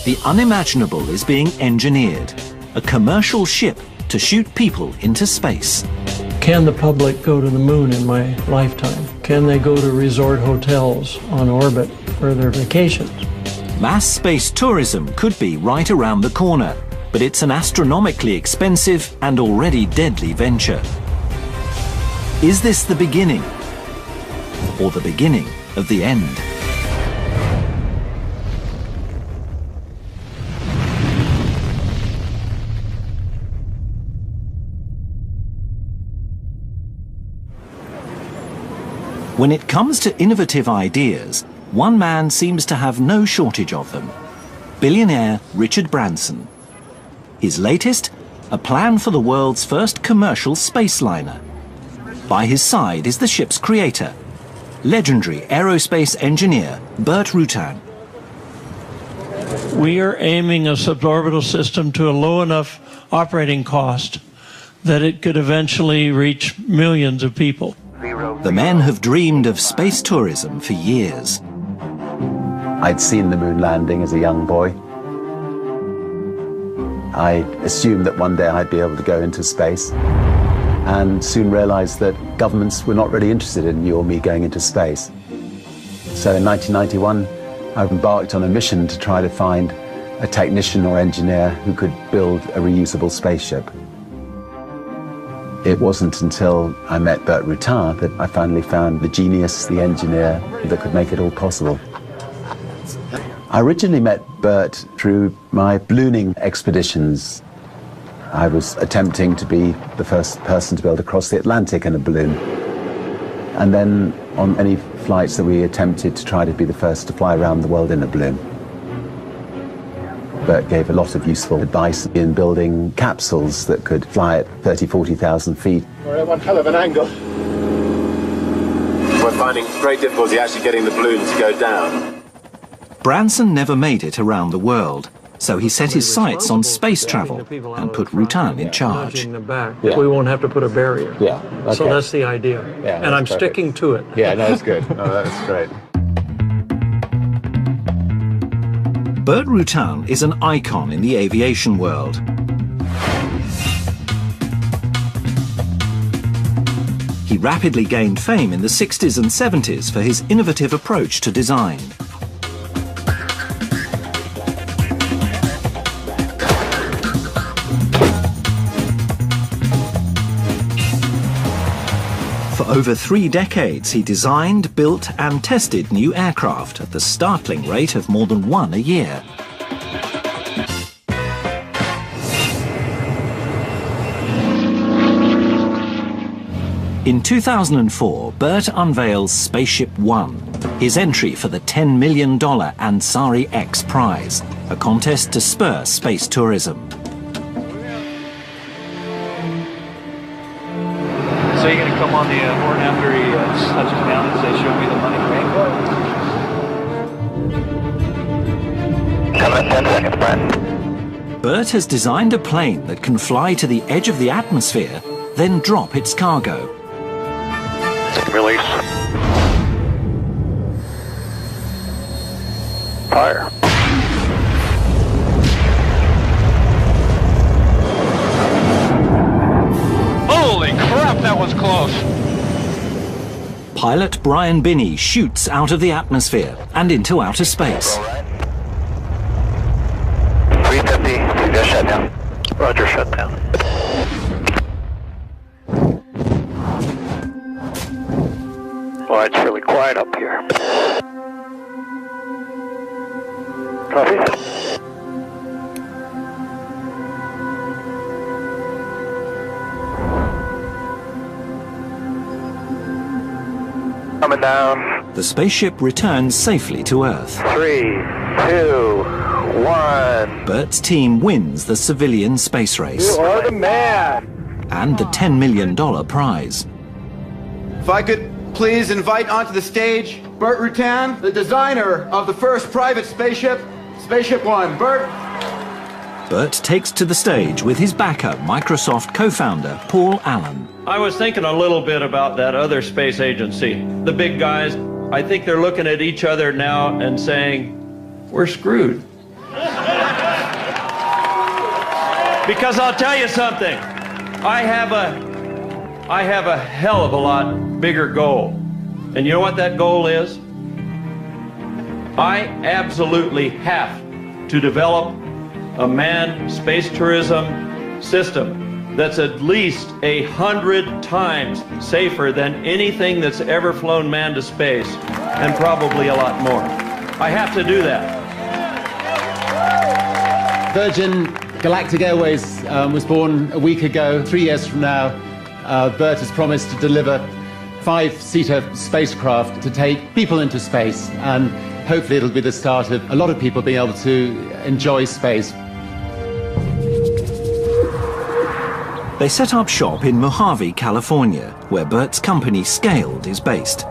The unimaginable is being engineered. A commercial ship to shoot people into space. Can the public go to the moon in my lifetime? Can they go to resort hotels on orbit for their vacations? Mass space tourism could be right around the corner, but it's an astronomically expensive and already deadly venture. Is this the beginning, or the beginning of the end? When it comes to innovative ideas, one man seems to have no shortage of them. Billionaire Richard Branson. His latest, a plan for the world's first commercial space liner. By his side is the ship's creator, legendary aerospace engineer Burt Rutan. We are aiming a suborbital system to a low enough operating cost that it could eventually reach millions of people. The men have dreamed of space tourism for years. I'd seen the moon landing as a young boy. I assumed that one day I'd be able to go into space, and soon realized that governments were not really interested in you or me going into space. So in 1991, I embarked on a mission to try to find a technician or engineer who could build a reusable spaceship. It wasn't until I met Burt Rutan that I finally found the genius, the engineer that could make it all possible. I originally met Burt through my ballooning expeditions. I was attempting to be the first person to be able to cross the Atlantic in a balloon. And then on any flights that we attempted to try to be the first to fly around the world in a balloon. Burt gave a lot of useful advice in building capsules that could fly at 40,000 feet. We're at one hell of an angle. We're finding great difficulty actually getting the balloon to go down. Branson never made it around the world, so he set his sights on space travel and put Rutan in charge. We won't have to put a barrier. Yeah. Okay. So that's the idea. Yeah, and I'm sticking to it. Yeah, no, that's good. No, that's great. Burt Rutan is an icon in the aviation world. He rapidly gained fame in the 60s and 70s for his innovative approach to design. For over 3 decades, he designed, built and tested new aircraft at the startling rate of more than one a year. In 2004, Burt unveils Spaceship One, his entry for the $10 million Ansari X prize, a contest to spur space tourism. So you're going to come on the horn after he touches down and say, "Show me the money, right?" Coming in 10 seconds, Brent. Burt has designed a plane that can fly to the edge of the atmosphere, then drop its cargo. Release. Fire. Holy crap, that was close. Pilot Brian Binney shoots out of the atmosphere and into outer space. 350, you got shut down. Roger, shut down. Well, it's really quiet up here. Copy. Coming down. The spaceship returns safely to Earth. 3, 2, 1. Burt's team wins the civilian space race You are the man! and the $10 million prize. If I could please invite onto the stage Burt Rutan, the designer of the first private spaceship, Spaceship One. Burt? Burt takes to the stage with his backer, Microsoft co-founder Paul Allen. I was thinking a little bit about that other space agency. The big guys, I think they're looking at each other now and saying, we're screwed. Because I'll tell you something, I have a hell of a lot bigger goal. And you know what that goal is? I absolutely have to develop a manned space tourism system that's at least 100 times safer than anything that's ever flown manned to space, and probably a lot more. I have to do that. Virgin Galactic Airways was born a week ago. 3 years from now, Bert has promised to deliver 5-seater spacecraft to take people into space, and hopefully it'll be the start of a lot of people being able to enjoy space. They set up shop in Mojave, California, where Bert's company Scaled is based.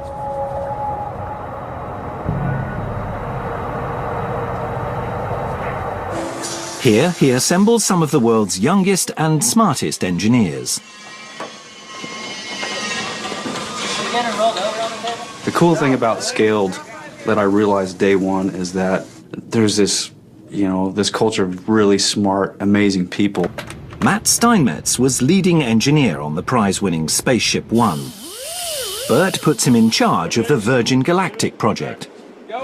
Here, he assembles some of the world's youngest and smartest engineers. The cool thing about Scaled that I realized day one is that there's this, this culture of really smart, amazing people. Matt Steinmetz was leading engineer on the prize-winning Spaceship One. Bert puts him in charge of the Virgin Galactic project.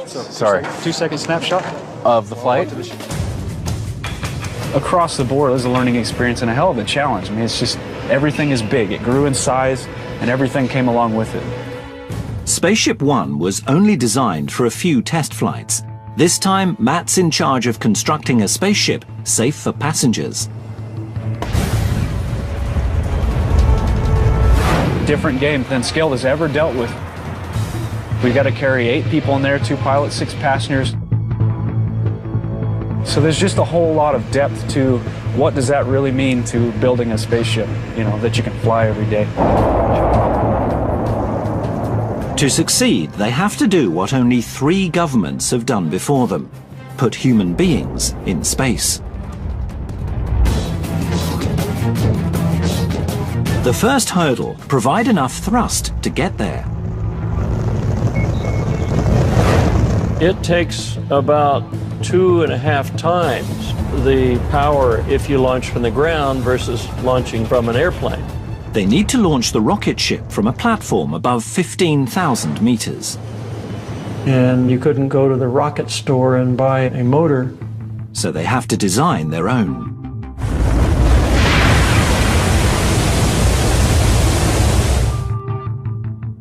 Sorry. 2-second snapshot of the flight. Across the board, it was a learning experience and a hell of a challenge. I mean, it's just, everything is big. It grew in size, and everything came along with it. Spaceship One was only designed for a few test flights. This time, Matt's in charge of constructing a spaceship safe for passengers. Different game than Scaled has ever dealt with. We've got to carry 8 people in there, 2 pilots, 6 passengers. So there's just a whole lot of depth to what does that really mean to building a spaceship, that you can fly every day. To succeed, they have to do what only 3 governments have done before them: put human beings in space. The first hurdle: provide enough thrust to get there. It takes about 2.5 times the power if you launch from the ground versus launching from an airplane. They need to launch the rocket ship from a platform above 15,000 meters. And you couldn't go to the rocket store and buy a motor. So they have to design their own.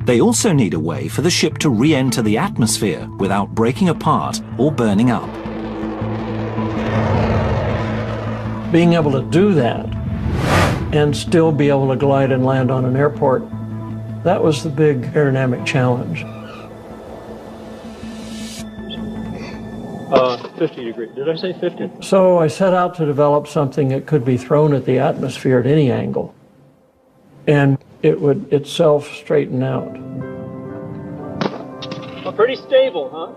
They also need a way for the ship to re-enter the atmosphere without breaking apart or burning up. Being able to do that and still be able to glide and land on an airport, that was the big aerodynamic challenge. 50 degrees. Did I say 50? So I set out to develop something that could be thrown at the atmosphere at any angle, and it would itself straighten out. Well, pretty stable, huh?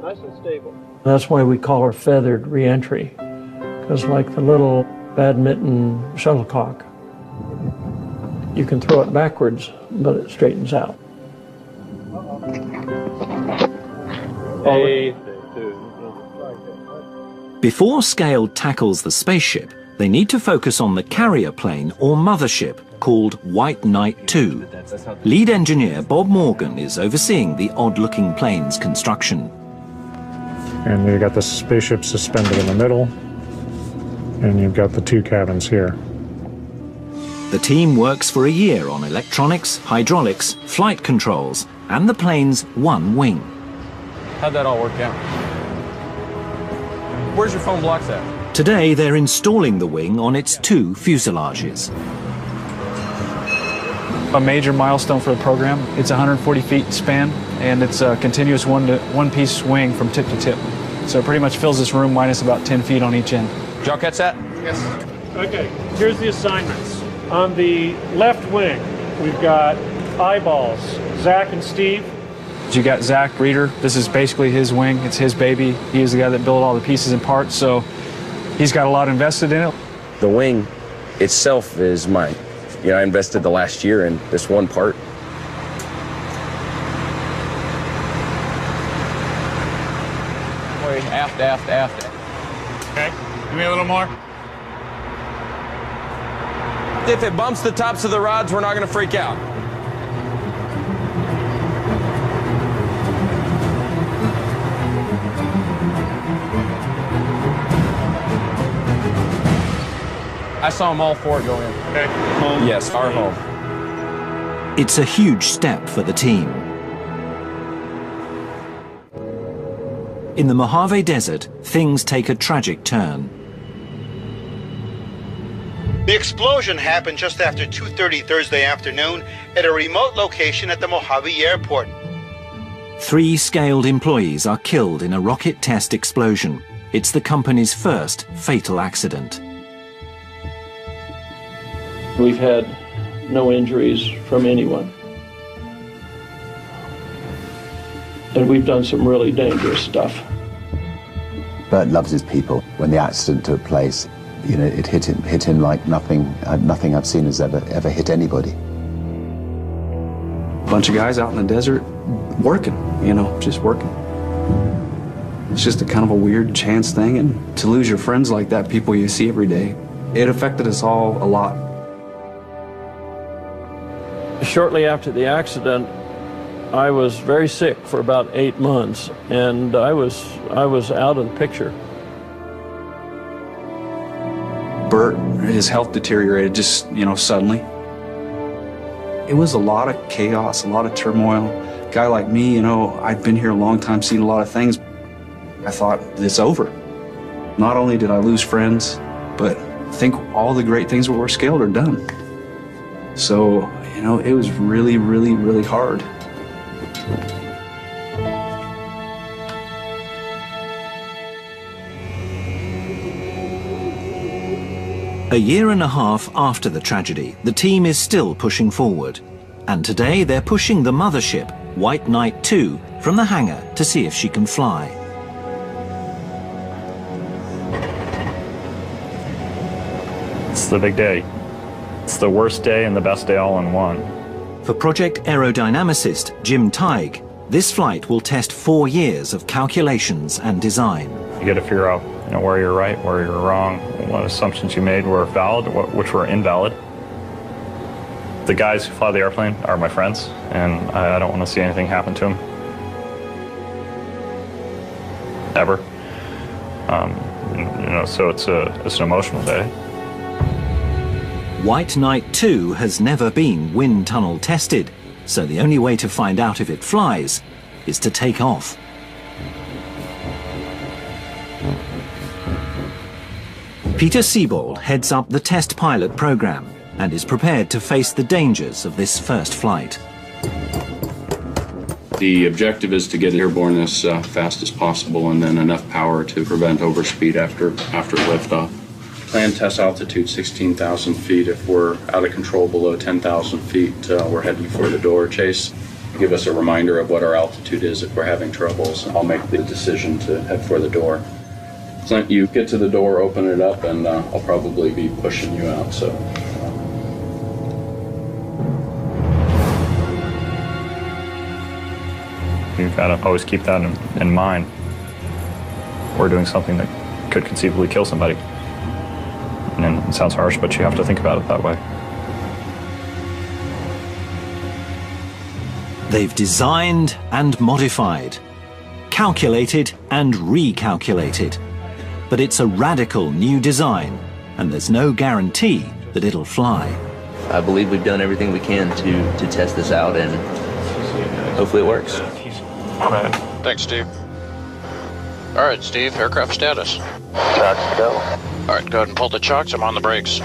Nice and stable. That's why we call her feathered reentry, because like the little badminton shuttlecock, you can throw it backwards, but it straightens out. Before Scaled tackles the spaceship, they need to focus on the carrier plane or mothership called White Knight 2. Lead engineer Bob Morgan is overseeing the odd-looking plane's construction. And you've got the spaceship suspended in the middle, and you've got the 2 cabins here. The team works for a year on electronics, hydraulics, flight controls, and the plane's one wing. How'd that all work out? Where's your foam blocks at? Today, they're installing the wing on its 2 fuselages. A major milestone for the program. It's 140 feet span, and it's a continuous one-piece wing from tip to tip. So it pretty much fills this room minus about 10 feet on each end. Did y'all catch that? Yes. Okay, here's the assignments. On the left wing, we've got eyeballs, Zach and Steve. You got Zach Reeder. This is basically his wing. It's his baby. He is the guy that built all the pieces and parts, so he's got a lot invested in it. The wing itself is mine. I invested the last year in this one part. Aft. Okay, give me a little more. If it bumps the tops of the rods, we're not going to freak out. I saw them all four go in. Okay. Home. Yes, our home. It's a huge step for the team. In the Mojave Desert, things take a tragic turn. The explosion happened just after 2:30 Thursday afternoon at a remote location at the Mojave Airport. 3 scaled employees are killed in a rocket test explosion. It's the company's first fatal accident. We've had no injuries from anyone. And we've done some really dangerous stuff. Bert loves his people. When the accident took place, you know, it hit him like nothing I've seen has ever hit anybody. A bunch of guys out in the desert working, you know, just working. It's just a kind of a weird chance thing, and to lose your friends like that, people you see every day, it affected us all a lot. Shortly after the accident, I was very sick for about 8 months, and I was out of the picture. Bert, his health deteriorated just, you know, suddenly. It was a lot of chaos, a lot of turmoil. A guy like me, you know, I'd been here a long time, seen a lot of things. I thought, it's over. Not only did I lose friends, but I think all the great things that were scaled are done. So, you know, it was really, really, really hard. A year and a half after the tragedy, the team is still pushing forward. And today they're pushing the mothership, White Knight 2, from the hangar to see if she can fly. It's the big day. It's the worst day and the best day all in one. For project aerodynamicist Jim Teig, this flight will test 4 years of calculations and design. You got to figure out, you know, where you're right, where you're wrong, what assumptions you made were valid, which were invalid. The guys who fly the airplane are my friends, and I don't want to see anything happen to them. Ever. You know, so it's an emotional day. White Knight 2 has never been wind tunnel tested, so the only way to find out if it flies is to take off. Peter Siebold heads up the test pilot program and is prepared to face the dangers of this first flight. The objective is to get airborne as fast as possible and then enough power to prevent overspeed after liftoff. Planned test altitude 16,000 feet. If we're out of control below 10,000 feet, we're heading for the door. Chase, give us a reminder of what our altitude is if we're having troubles. I'll make the decision to head for the door. Clint, you get to the door, open it up, and I'll probably be pushing you out. So. You've got to always keep that in mind. We're doing something that could conceivably kill somebody. And it sounds harsh, but you have to think about it that way. They've designed and modified, calculated and recalculated. But it's a radical new design, and there's no guarantee that it'll fly. I believe we've done everything we can to test this out, and hopefully it works. Thanks, Steve. All right, Steve, aircraft status. Chocks go. All right, go ahead and pull the chocks. I'm on the brakes.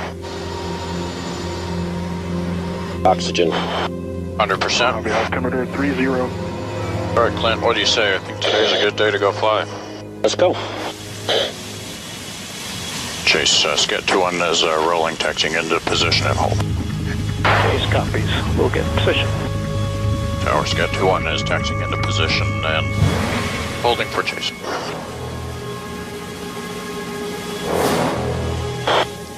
Oxygen. 100%. Commodore 30. All right, Clint, what do you say? I think today's a good day to go fly. Let's go. Chase, Scat 2-1 is rolling, taxiing into position and hold. Chase copies. We'll get in position. Tower, Scat 2-1 is taxiing into position and holding for Chase.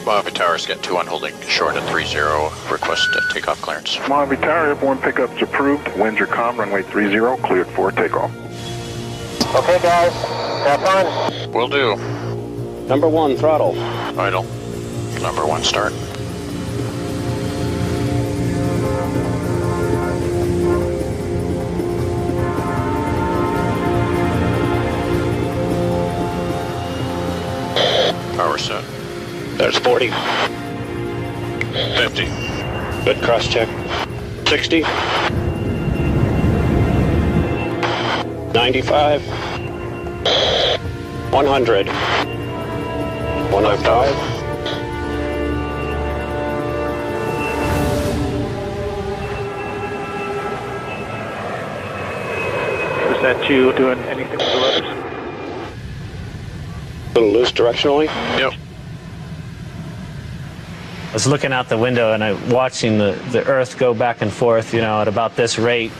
Mojave Tower, Scat 2-1 holding short at 30. Request takeoff clearance. Mojave Tower, airborne pickups approved. Winds are calm, runway 30, cleared for takeoff. Okay, guys, have fun. Will do. Number 1, throttle. Idle. Number 1, start. Power set. There's 40. 50. Good cross check. 60. 95. 100. 105. Is that you doing anything with the rudders? A little loose directionally? Yep. I was looking out the window and watching the Earth go back and forth, at about this rate,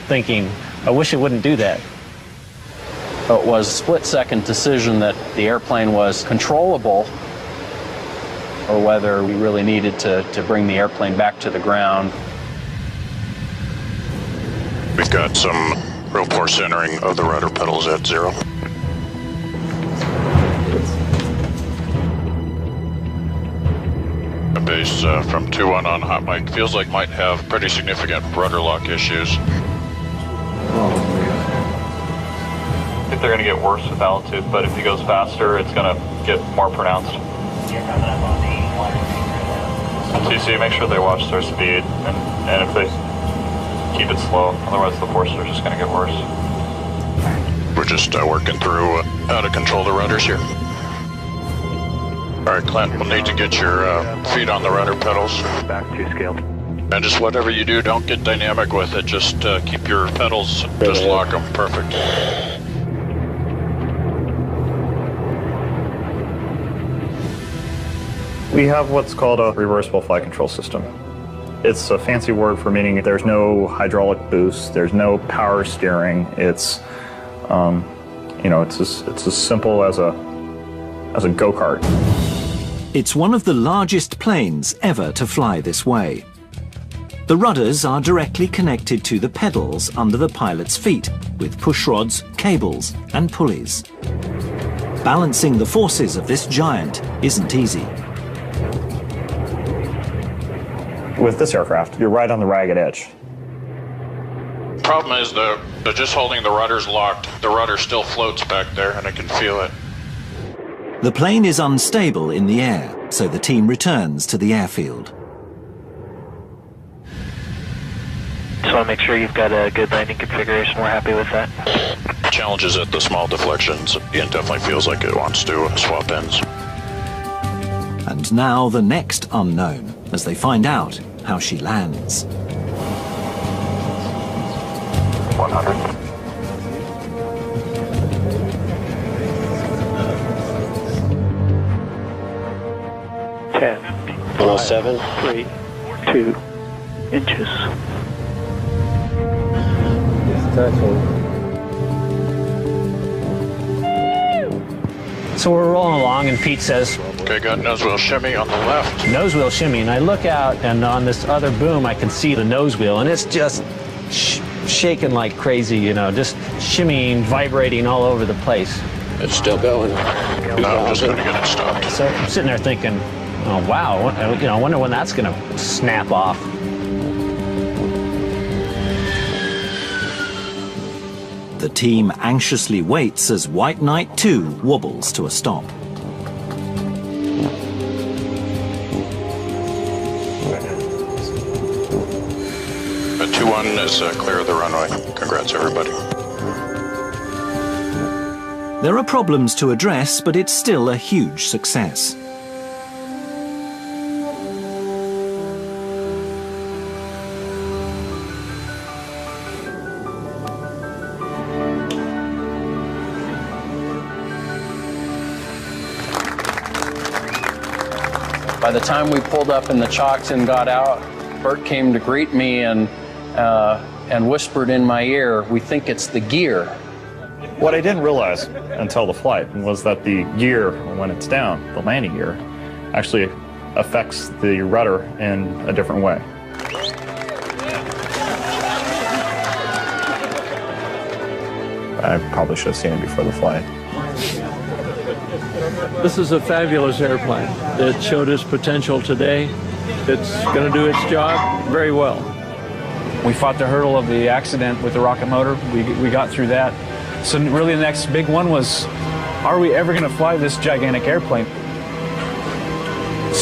thinking, I wish it wouldn't do that. It was a split-second decision that the airplane was controllable or whether we really needed to bring the airplane back to the ground. We've got some real poor centering of the rudder pedals at 0. Base from 2-1 on hot mic feels like might have pretty significant rudder lock issues. I think they're going to get worse with altitude, but if he goes faster, it's going to get more pronounced. TC, make sure they watch their speed, and if they keep it slow, otherwise the forces are just going to get worse. We're just working through how to control the rudders here. All right, Clint, we'll need to get your feet on the rudder pedals. Back to scale. And just whatever you do, don't get dynamic with it. Just keep your pedals, just lock them. Perfect. We have what's called a reversible flight control system. It's a fancy word for meaning there's no hydraulic boost, there's no power steering. It's, it's as simple as a go-kart. It's one of the largest planes ever to fly this way. The rudders are directly connected to the pedals under the pilot's feet with push rods, cables and pulleys. Balancing the forces of this giant isn't easy. With this aircraft, you're right on the ragged edge. Problem is they're just holding the rudders locked. The rudder still floats back there and I can feel it. The plane is unstable in the air, so the team returns to the airfield. Just want to make sure you've got a good landing configuration. We're happy with that. Challenges at the small deflections. It definitely feels like it wants to swap ends. And now the next unknown, as they find out how she lands. 100. Ten. 107. 3, 2 inches. So we're rolling along and Pete says, Okay, got nose wheel shimmy on the left. Nose wheel shimmy, and I look out and on this other boom I can see the nose wheel and it's just shaking like crazy, just shimmying, vibrating all over the place. It's still going. No, I'm just going to get it stopped. So I'm sitting there thinking, oh wow, I wonder when that's going to snap off. The team anxiously waits as White Knight 2 wobbles to a stop. The 2-1 is clear of the runway. Congrats, everybody. There are problems to address, but it's still a huge success. By the time we pulled up in the chocks and got out, Bert came to greet me and whispered in my ear, "We think it's the gear." What I didn't realize until the flight was that the gear, when it's down, the landing gear, actually affects the rudder in a different way. I probably should have seen it before the flight. This is a fabulous airplane. It showed its potential today. It's going to do its job very well. We fought the hurdle of the accident with the rocket motor. We got through that. So really the next big one was, are we ever going to fly this gigantic airplane?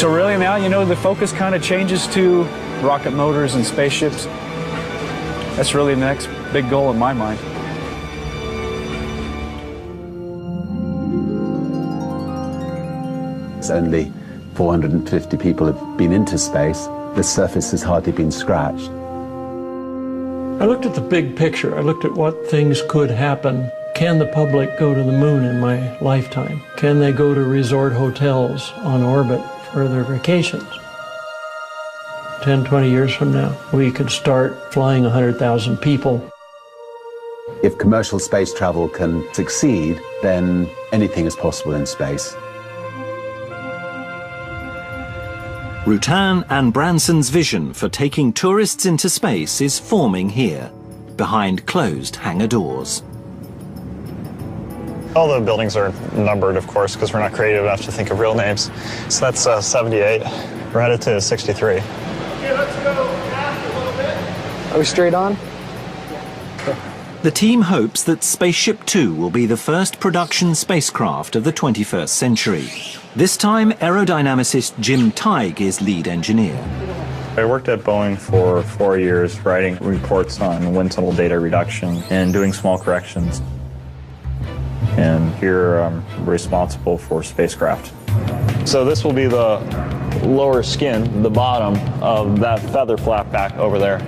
So really now, you know, the focus kind of changes to rocket motors and spaceships. That's really the next big goal in my mind. Only 450 people have been into space. The surface has hardly been scratched. I looked at the big picture. I looked at what things could happen. Can the public go to the moon in my lifetime? Can they go to resort hotels on orbit for their vacations? 10, 20 years from now, we could start flying 100,000 people. If commercial space travel can succeed, then anything is possible in space. Rutan and Branson's vision for taking tourists into space is forming here, behind closed hangar doors. All the buildings are numbered, of course, because we're not creative enough to think of real names. So that's 78. We're headed to 63. Okay, let's go back a little bit. Are we straight on? The team hopes that Spaceship 2 will be the first production spacecraft of the 21st century. This time, aerodynamicist Jim Teig is lead engineer. I worked at Boeing for 4 years, writing reports on wind tunnel data reduction and doing small corrections. And here I'm responsible for spacecraft. So this will be the lower skin, the bottom of that feather flap back over there.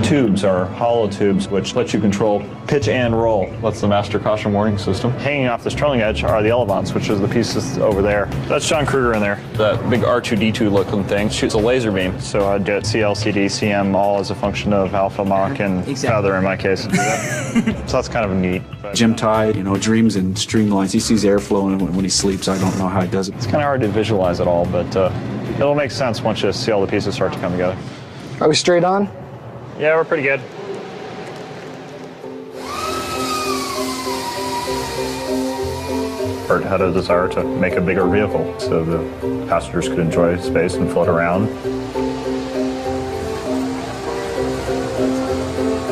Tubes are hollow tubes which let you control pitch and roll. That's the master caution warning system. Hanging off this trailing edge are the elevons, which is the pieces over there. That's John Kruger in there. That big R2-D2 looking thing shoots a laser beam. So I'd get CL, CD, CM all as a function of alpha, Mach, and feather in my case. So that's kind of neat. Jim Teig, you know, dreams in streamlines. He sees airflow, and when he sleeps, I don't know how he does it. It's kind of hard to visualize it all, but it'll make sense once you see all the pieces start to come together. Are we straight on? Yeah, we're pretty good. Bert had a desire to make a bigger vehicle so the passengers could enjoy space and float around.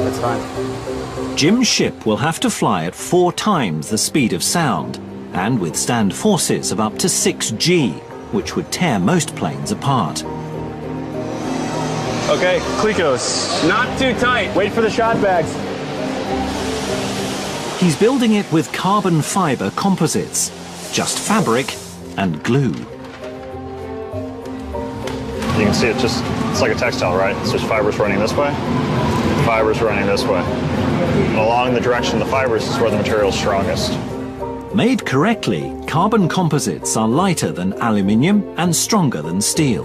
That's fine. Jim's ship will have to fly at 4 times the speed of sound and withstand forces of up to 6G, which would tear most planes apart. Okay, Clicos. Not too tight. Wait for the shot bags. He's building it with carbon fiber composites, just fabric and glue. You can see it's like a textile, right? It's just fibers running this way, fibers running this way. And along the direction of the fibers is where the material is strongest. Made correctly, carbon composites are lighter than aluminium and stronger than steel.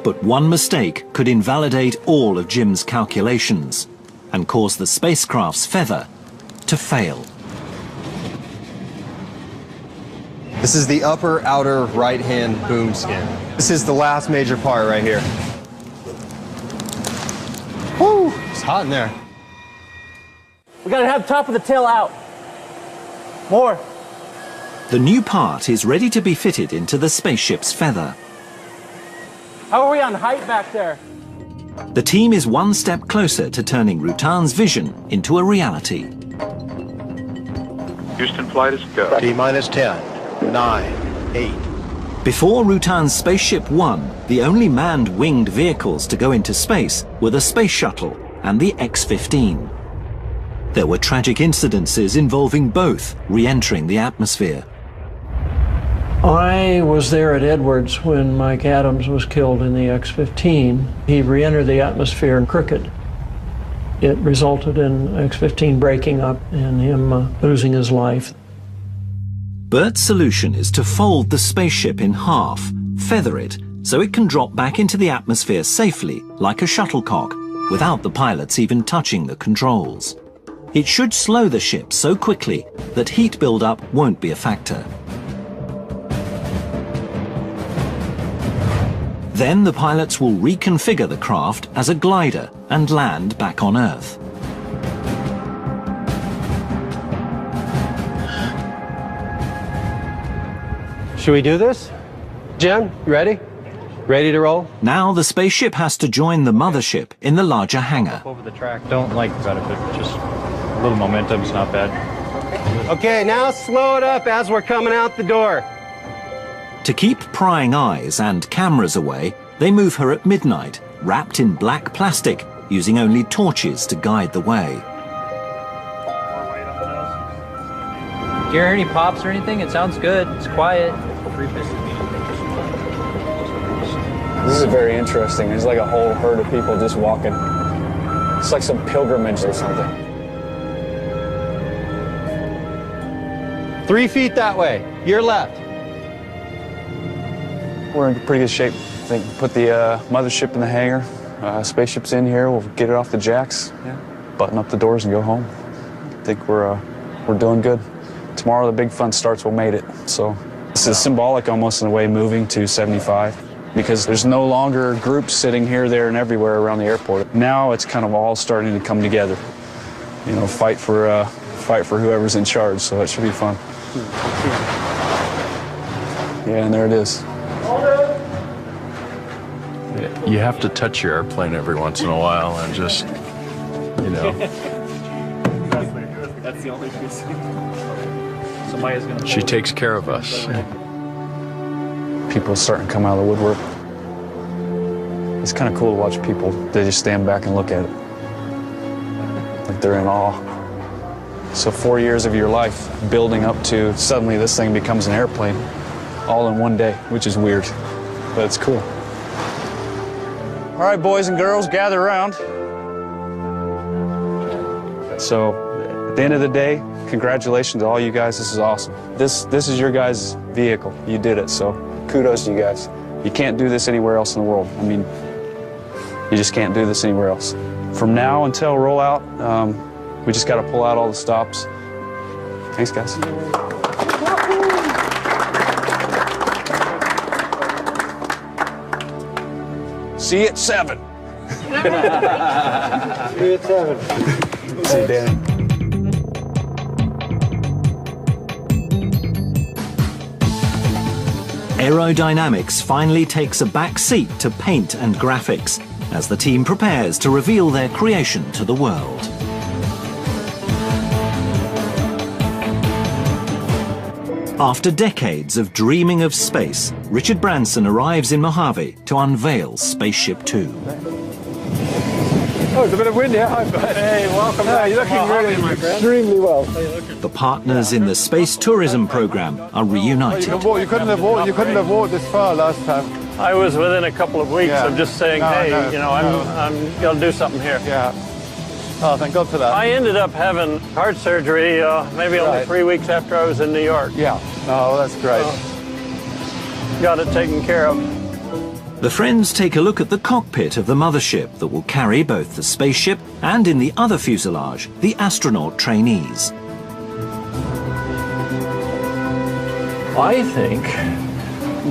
But one mistake could invalidate all of Jim's calculations and cause the spacecraft's feather to fail. This is the upper outer right-hand boom skin. This is the last major part right here. Woo! It's hot in there. We gotta have the top of the tail out. More. The new part is ready to be fitted into the spaceship's feather. How are we on height back there? The team is one step closer to turning Rutan's vision into a reality. Houston flight is go. T-minus 10, 9, 8. Before Rutan's Spaceship 1, the only manned winged vehicles to go into space were the Space Shuttle and the X-15. There were tragic incidences involving both re-entering the atmosphere. I was there at Edwards when Mike Adams was killed in the X-15. He re-entered the atmosphere crooked. It resulted in X-15 breaking up and him losing his life. Bert's solution is to fold the spaceship in half, feather it, so it can drop back into the atmosphere safely, like a shuttlecock, without the pilots even touching the controls. It should slow the ship so quickly that heat buildup won't be a factor. Then the pilots will reconfigure the craft as a glider and land back on Earth. Should we do this? Jim, you ready? Ready to roll? Now the spaceship has to join the mothership in the larger hangar. Over the track, don't like benefit, just a little momentum's not bad. Okay, now slow it up as we're coming out the door. To keep prying eyes and cameras away, they move her at midnight, wrapped in black plastic, using only torches to guide the way. Do you hear any pops or anything? It sounds good. It's quiet. This is very interesting. There's like a whole herd of people just walking. It's like some pilgrimage or something. 3 feet that way. Your left. We're in pretty good shape. I think put the mothership in the hangar. Spaceship's in here. We'll get it off the jacks. Yeah. Button up the doors and go home. I think we're doing good. Tomorrow the big fun starts. We made it. So this is symbolic almost in a way, moving to 75, because there's no longer groups sitting here, there, and everywhere around the airport. Now it's kind of all starting to come together. You know, fight for whoever's in charge. So it should be fun. Yeah, and there it is. You have to touch your airplane every once in a while and just, you know. That's the only piece. Somebody's gonna. She takes care of us. People starting to come out of the woodwork. It's kind of cool to watch people. They just stand back and look at it. Like they're in awe. So 4 years of your life building up to suddenly this thing becomes an airplane all in one day, which is weird, but it's cool. All right, boys and girls, gather around. So at the end of the day, congratulations to all you guys. This is awesome. This is your guys' vehicle. You did it, so kudos to you guys. You can't do this anywhere else in the world. I mean, you just can't do this anywhere else. From now until rollout, we just got to pull out all the stops. Thanks, guys. See you at 7. See you at 7. See you, Danny. Aerodynamics finally takes a back seat to paint and graphics as the team prepares to reveal their creation to the world. After decades of dreaming of space, Richard Branson arrives in Mojave to unveil Spaceship 2. Oh, it's a bit of wind here. Hi, bud. Hey, welcome back. You're looking really extremely well. The partners in the space tourism program are reunited. You couldn't have walked this far last time. I was within a couple of weeks of just saying, I'm going to do something here. Yeah. Oh, thank God for that. I ended up having heart surgery maybe only 3 weeks after I was in New York. Yeah. Oh, that's great. Got it taken care of. The friends take a look at the cockpit of the mothership that will carry both the spaceship and, in the other fuselage, the astronaut trainees. I think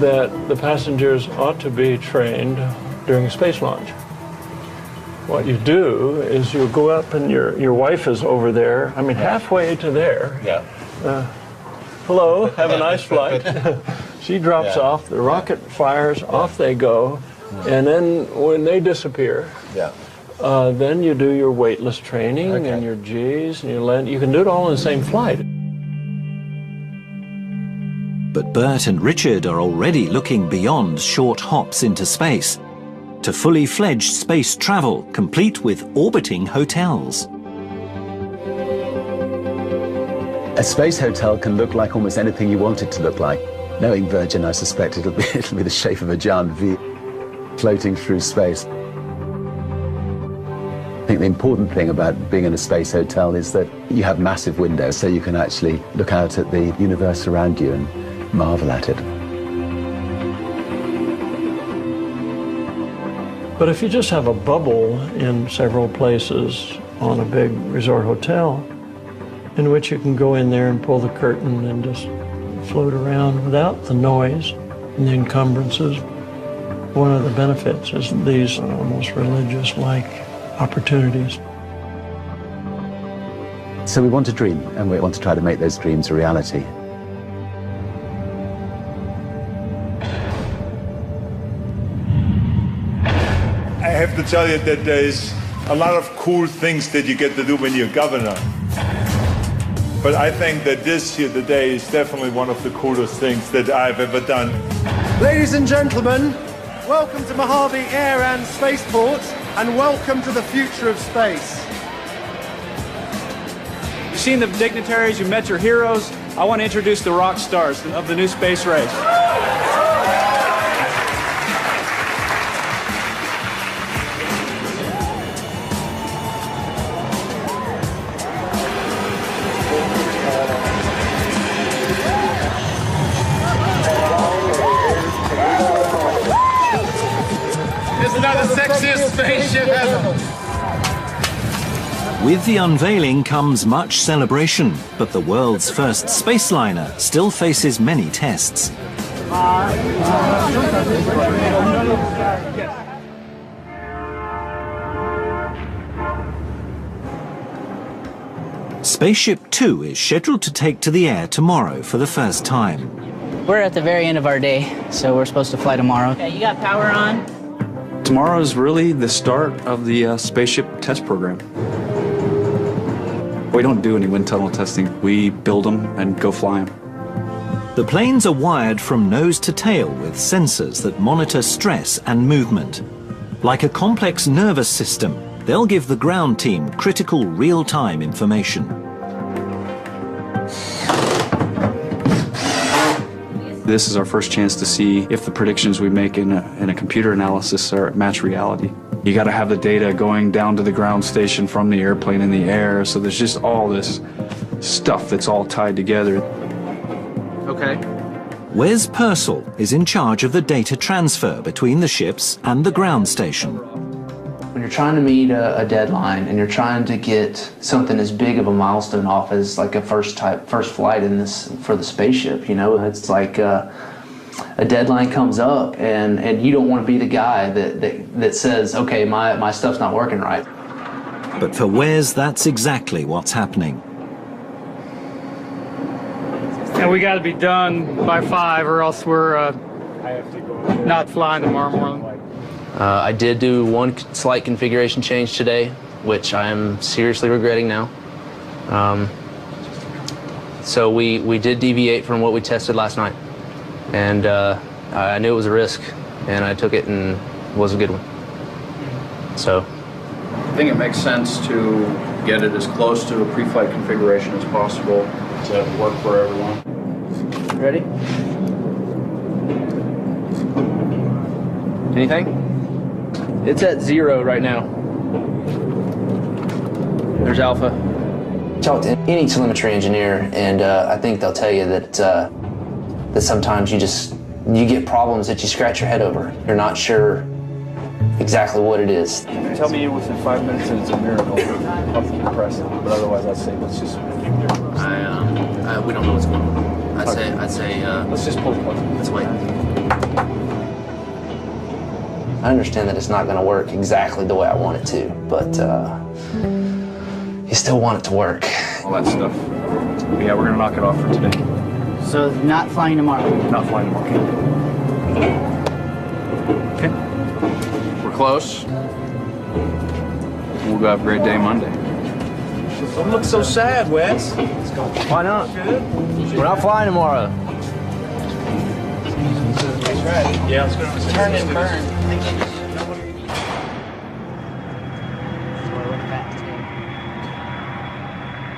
that the passengers ought to be trained during a space launch. What you do is you go up and your wife is over there, I mean halfway to there. Yeah. Hello, have a nice flight. She drops off, the rocket fires, off they go, and then when they disappear, then you do your weightless training and your G's and you land. You can do it all in the same flight. But Bert and Richard are already looking beyond short hops into space to fully fledged space travel, complete with orbiting hotels. A space hotel can look like almost anything you want it to look like. Knowing Virgin, I suspect it'll be the shape of a giant V floating through space. I think the important thing about being in a space hotel is that you have massive windows, so you can actually look out at the universe around you and marvel at it. But if you just have a bubble in several places on a big resort hotel, in which you can go in there and pull the curtain and just float around without the noise and the encumbrances, one of the benefits is these almost religious-like opportunities. So we want to dream, and we want to try to make those dreams a reality. I have to tell you that there is a lot of cool things that you get to do when you're governor. But I think that this here today is definitely one of the coolest things that I've ever done. Ladies and gentlemen, welcome to Mojave Air and Spaceport, and welcome to the future of space. You've seen the dignitaries, you met your heroes. I want to introduce the rock stars of the new space race. It's not the sexiest spaceship ever. With the unveiling comes much celebration, but the world's first spaceliner still faces many tests. Spaceship 2 is scheduled to take to the air tomorrow for the first time. We're at the very end of our day, so we're supposed to fly tomorrow. Okay, you got power on? Tomorrow is really the start of the spaceship test program. We don't do any wind tunnel testing. We build them and go fly them. The planes are wired from nose to tail with sensors that monitor stress and movement. Like a complex nervous system, they'll give the ground team critical real-time information. This is our first chance to see if the predictions we make in a computer analysis match reality. You got to have the data going down to the ground station from the airplane in the air, so there's just all this stuff that's all tied together. Okay. Wes Purcell is in charge of the data transfer between the ships and the ground station. When you're trying to meet a deadline and you're trying to get something as big of a milestone off as like a first flight in this for the spaceship, you know, it's like a deadline comes up and you don't want to be the guy that says, okay, my stuff's not working right. But for Wes, that's exactly what's happening. And we got to be done by 5 or else we're not flying tomorrow morning. I did do one slight configuration change today, which I am seriously regretting now. So we did deviate from what we tested last night. And I knew it was a risk, and I took it, and it was a good one. So I think it makes sense to get it as close to a pre-flight configuration as possible to work for everyone. Ready? Anything? It's at 0 right now. There's Alpha. Talk to any telemetry engineer, and I think they'll tell you that that sometimes you get problems that you scratch your head over. You're not sure exactly what it is. Tell me within 5 minutes and it's a miracle. Nothing impressive, but otherwise I'd say let's just. We don't know what's going on. I'd say. Let's just pull the plug. Let's wait. I understand that it's not going to work exactly the way I want it to, but you still want it to work. All that stuff. But yeah, we're going to knock it off for today. So not flying tomorrow? Not flying tomorrow. Okay. We're close. We'll go have a great day Monday. Don't look so sad, Wes. Why not? We're not flying tomorrow. Yeah, let's go. Turn and burn.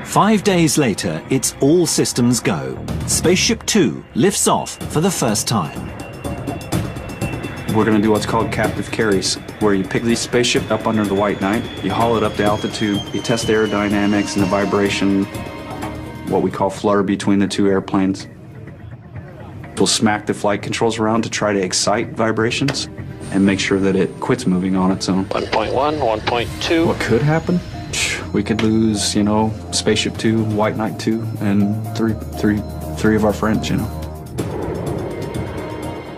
5 days later, it's all systems go. Spaceship 2 lifts off for the first time. We're going to do what's called captive carries, where you pick the spaceship up under the white knight, you haul it up to altitude, you test the aerodynamics and the vibration, what we call flutter between the two airplanes. We'll smack the flight controls around to try to excite vibrations and make sure that it quits moving on its own. 1.1, 1.2. What could happen? We could lose, you know, Spaceship 2, White Knight 2, and three of our friends, you know.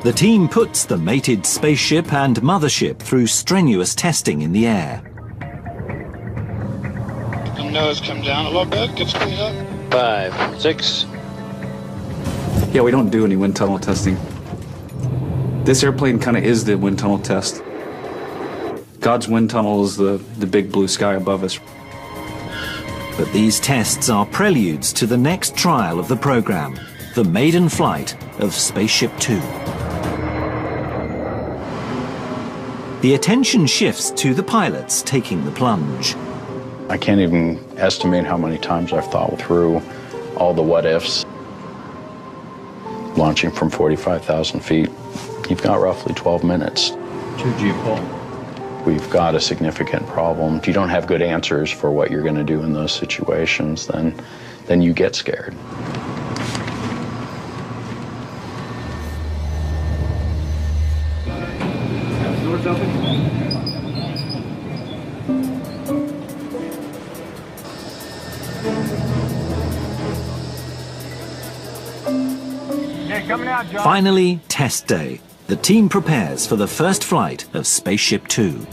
The team puts the mated spaceship and mothership through strenuous testing in the air. The nose come down a little bit, get speed up. 5, 6. Yeah, we don't do any wind tunnel testing. This airplane kind of is the wind tunnel test. God's wind tunnel is the big blue sky above us. But these tests are preludes to the next trial of the program, the maiden flight of Spaceship Two. The attention shifts to the pilots taking the plunge. I can't even estimate how many times I've thought through all the what-ifs. Launching from 45,000 feet, you've got roughly 12 minutes. 2G pull. We've got a significant problem. If you don't have good answers for what you're going to do in those situations, then you get scared. Finally, test day. The team prepares for the first flight of Spaceship Two.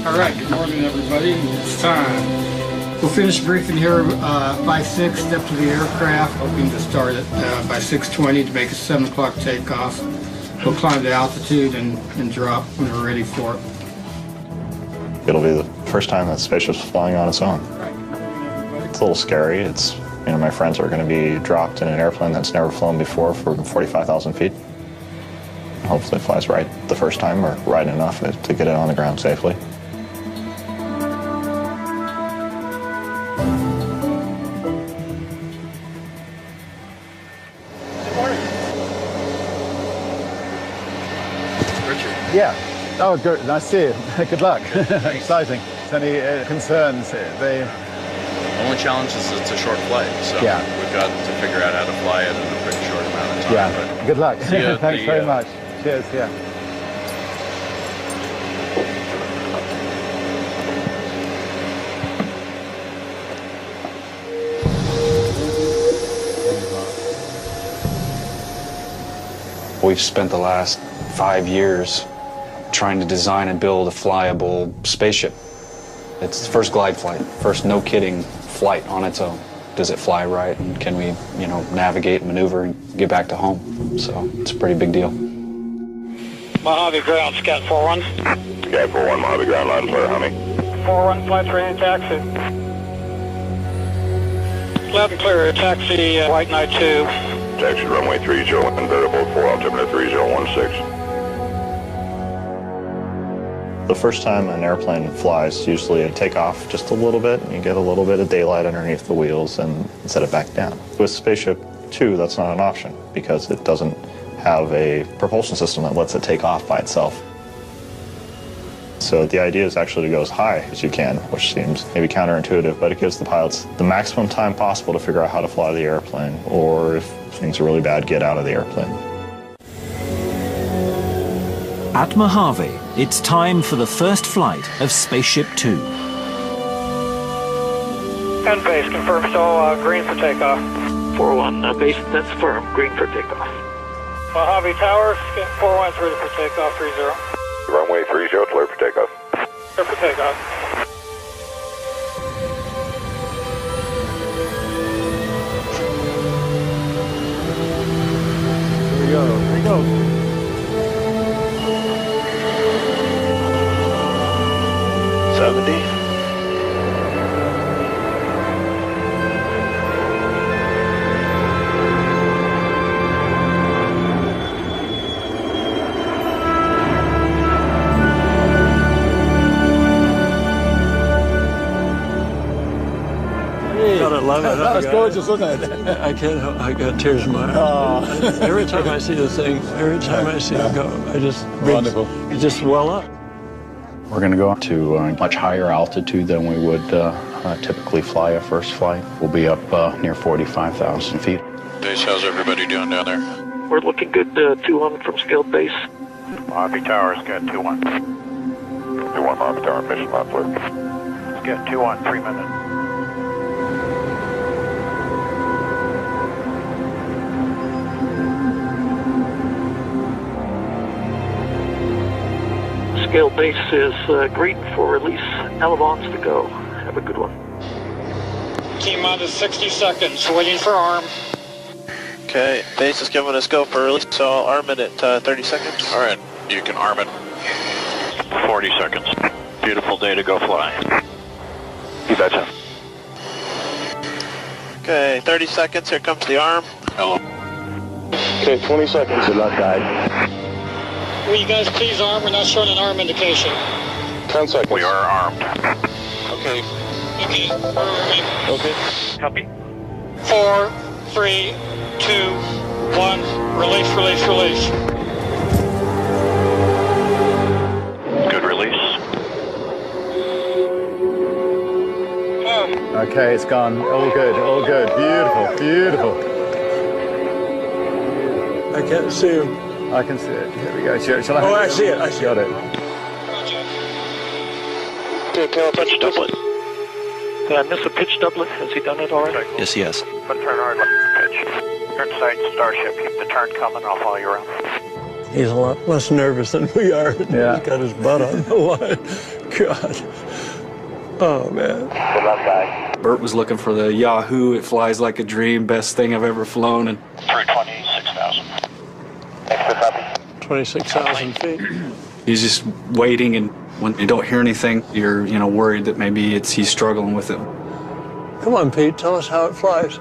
All right, good morning, everybody. It's time. We'll finish briefing here by 6, step to the aircraft, hoping to start it by 6:20 to make a 7 o'clock takeoff. We'll climb to altitude and drop when we're ready for it. It'll be the first time that spaceship's flying on its own. It's a little scary. It's, you know, my friends are going to be dropped in an airplane that's never flown before for 45,000 feet. Hopefully it flies right the first time, or right enough to get it on the ground safely. Yeah. Oh, good. Nice to see you. Good luck. Exciting. Any concerns? The only challenge is it's a short flight, so yeah. We've got to figure out how to fly it in a pretty short amount of time. Yeah. But good luck. see you Thanks very much. Cheers. Yeah. We've spent the last 5 years trying to design and build a flyable spaceship. It's the first glide flight, first no-kidding flight on its own. Does it fly right, and can we, you know, navigate, maneuver, and get back to home? So it's a pretty big deal. Mojave ground, Scout 4-1. Scout 4-1, Mojave ground, loud and clear, honey. 4-1, flight ready to taxi. Loud and clear, taxi White Knight 2. Taxi runway 30 and variable 4 altimeter 3016. The first time an airplane flies, usually you take off just a little bit, and you get a little bit of daylight underneath the wheels and set it back down. With Spaceship 2, that's not an option because it doesn't have a propulsion system that lets it take off by itself. So the idea is actually to go as high as you can, which seems maybe counterintuitive, but it gives the pilots the maximum time possible to figure out how to fly the airplane, or if things are really bad, get out of the airplane. At Mojave, it's time for the first flight of Spaceship Two. And base, confirm still green for takeoff. 4-1, base, that's firm, green for takeoff. Mojave Tower, 4-1's ready for takeoff, 30. Runway 30, clear for takeoff. Clear for takeoff. Here we go. Here we go. That was gorgeous, wasn't it? I can't help, I got tears in my eyes. Every time I see the thing, every time I see it go, I just, Wonderful. You just well up. We're going to go to a much higher altitude than we would typically fly a first flight. We'll be up near 45,000 feet. Base, how's everybody doing down there? We're looking good, 2-1 from scaled base. Mojave Tower, Scout 2-1. 2-1, Mojave Tower, mission loud clear. Scout 2-1, 3 minutes. Scale base is green for release. Elevons to go. Have a good one. T-minus 60 seconds. Waiting for arm. Okay, base is giving us go for release, so I'll arm it at 30 seconds. All right, you can arm it. 40 seconds. Beautiful day to go fly. You betcha. Okay, 30 seconds. Here comes the arm. Hello. Okay, 20 seconds. Good luck, guys. Will you guys please arm? We're not showing an arm indication. 10 seconds. We are armed. Okay. Okay, we're arming. Okay. Copy. 4, 3, 2, 1. Release, release, release. Good release. Okay, it's gone. All good, all good. Beautiful, beautiful. I can't see him. I can see it. Here we go. Shall Oh, I see it. I see Got it. Okay, Caleb, pitch doublet. Did I miss a pitch doublet? Has he done it already? Yes, he has. Turn hard left pitch. Turn sight Starship. Keep the turn coming. I'll follow you around. He's a lot less nervous than we are. Yeah. He's got his butt on the line. God. Oh, man. Good luck, guys. Bert was looking for the Yahoo, it flies like a dream, best thing I've ever flown. And 326,000. Extra copy. 26,000 feet. he's just waiting, and when you don't hear anything, you're worried that maybe he's struggling with it. Come on, Pete, tell us how it flies.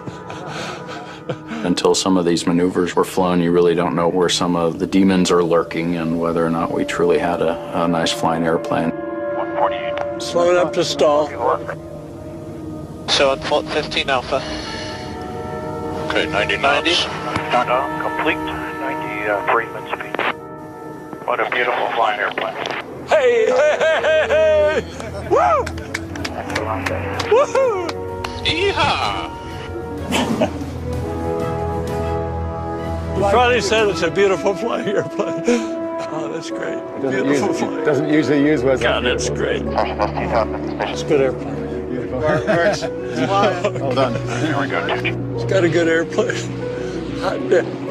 Until some of these maneuvers were flown, you really don't know where some of the demons are lurking and whether or not we truly had a nice flying airplane. 148. Slow it up to stall. So on 15 Alpha. Okay, 90 knots. Complete. 93 minutes speed. What a beautiful flying airplane. Hey, hey, hey, hey, hey! Woo! Woohoo! Yeehaw! Friday said it's a beautiful flying airplane. Oh, that's great. Beautiful flying. Doesn't usually use words. God, that's great. It's a good airplane. Beautiful. Well done. Here we go, Tooch. It's got a good airplane. Hot damn.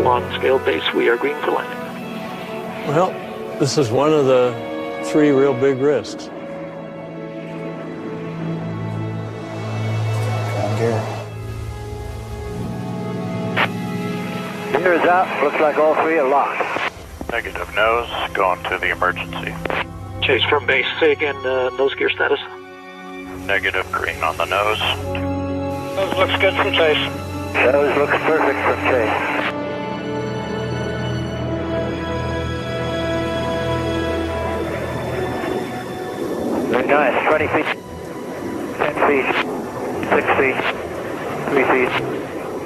On scale base, we are green for landing. Well, this is one of the 3 real big risks. Gear is out. Looks like all 3 are locked. Negative nose. Going to the emergency. Chase from base. Say again, nose gear status. Negative green on the nose. Nose looks good from Chase. Nose looks perfect from Chase. Very nice. 20 feet. 10 feet. 6 feet. 3 feet.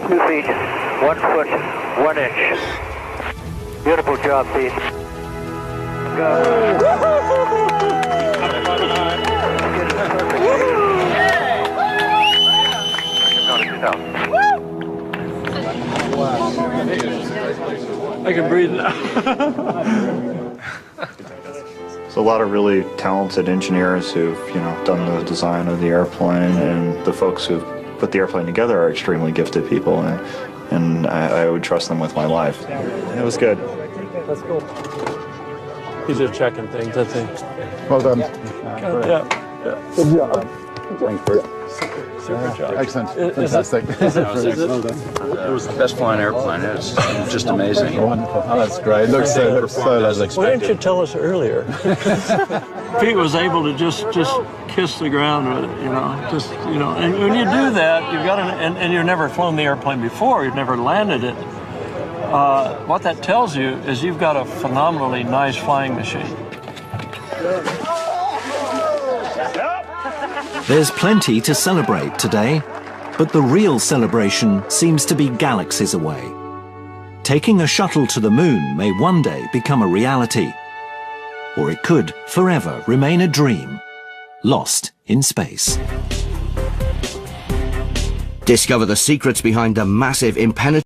2 feet. 1 foot. 1 inch. Beautiful job, Pete. Go. I can breathe now. There's a lot of really talented engineers who've, done the design of the airplane, and the folks who've put the airplane together are extremely gifted people, and I would trust them with my life. It was good. That's cool. He's just checking things, I think. Well done. Yeah. Good job. Thanks, Bert. Super job. Excellent. Fantastic. It was the best flying airplane. It was just amazing. Wonderful. Oh, that's great. It looks so lovely. Why didn't you tell us earlier? Pete was able to just kiss the ground with it, And when you do that, you've got and you've never flown the airplane before. You've never landed it. What that tells you is you've got a phenomenally nice flying machine. There's plenty to celebrate today, but the real celebration seems to be galaxies away. Taking a shuttle to the moon may one day become a reality, or it could forever remain a dream, lost in space. Discover the secrets behind the massive impenetrable